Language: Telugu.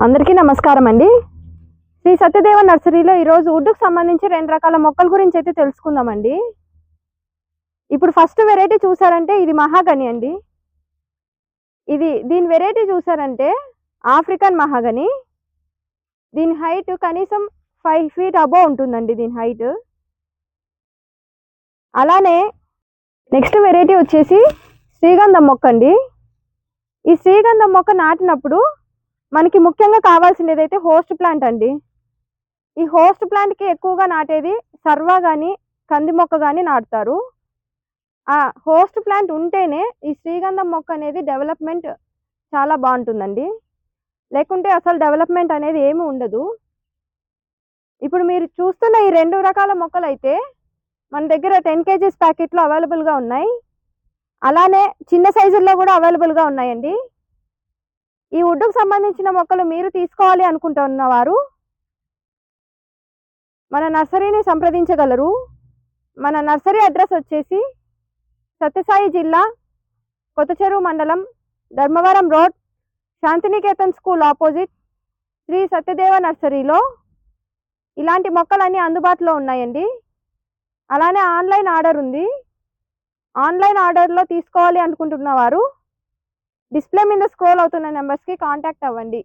అందరికీ నమస్కారం అండి. శ్రీ సత్యదేవ నర్సరీలో ఈరోజు వుడ్‌కు సంబంధించి 2 రకాల మొక్కల గురించి అయితే తెలుసుకుందామండి. ఇప్పుడు ఫస్ట్ వెరైటీ చూసారంటే ఇది మహాగని అండి. దీని వెరైటీ చూసారంటే ఆఫ్రికన్ మహాగని. దీని హైట్ కనీసం 5 ఫీట్ అబోవ్ ఉంటుందండి దీని హైట్. అలానే నెక్స్ట్ వెరైటీ వచ్చేసి శ్రీగంధం మొక్క అండి. ఈ శ్రీగంధం మొక్క నాటినప్పుడు మనకి ముఖ్యంగా కావాల్సినదైతే హోస్ట్ ప్లాంట్ అండి. ఈ హోస్ట్ ప్లాంట్‌కి ఎక్కువగా నాటేది సర్వా గాని, కంది మొక్క గాని నాటుతారు. ఆ హోస్ట్ ప్లాంట్ ఉంటేనే ఈ శ్రీగంధం మొక్క అనేది డెవలప్‌మెంట్ చాలా బావుంటుందండి. లేకుంటే అసలు డెవలప్‌మెంట్ అనేది ఏమి ఉండదు. ఇప్పుడు మీరు చూస్తున్న ఈ 2 రకాల మొక్కలైతే మన దగ్గర 10 కేజీస్ ప్యాకెట్‌లో అవైలబుల్‌గా ఉన్నాయి. అలానే చిన్న సైజుల్లో గూడా అవైలబుల్‌గా ఉన్నాయండి. ఈ వుడ్‌కు సంబంధించిన మొక్కలు మీరు తీసుకోవాలి అనుకుంటున్నవారు మన నర్సరీని సంప్రదించగలరు. మన నర్సరీ అడ్రస్ వచ్చేసి సత్యసాయి జిల్లా, కొత్తచెరువు మండలం, Dharmavaram road, Shantiniketan school opposite Sri Satyadeva నర్సరీలో ఇలాంటి మొక్కలన్నీ అందుబాటులో ఉన్నాయండి. అలానే ఆన్‌లైన్ ఆర్డర్ ఉంది. ఆన్‌లైన్ ఆర్డర్‌లో తీసుకోవాలి అనుకుంటున్నవారు డిస్‌ప్లే మీద స్క్రోల్ అవుతున్న నంబర్స్‌కి కాంటాక్ట్ అవ్వండి.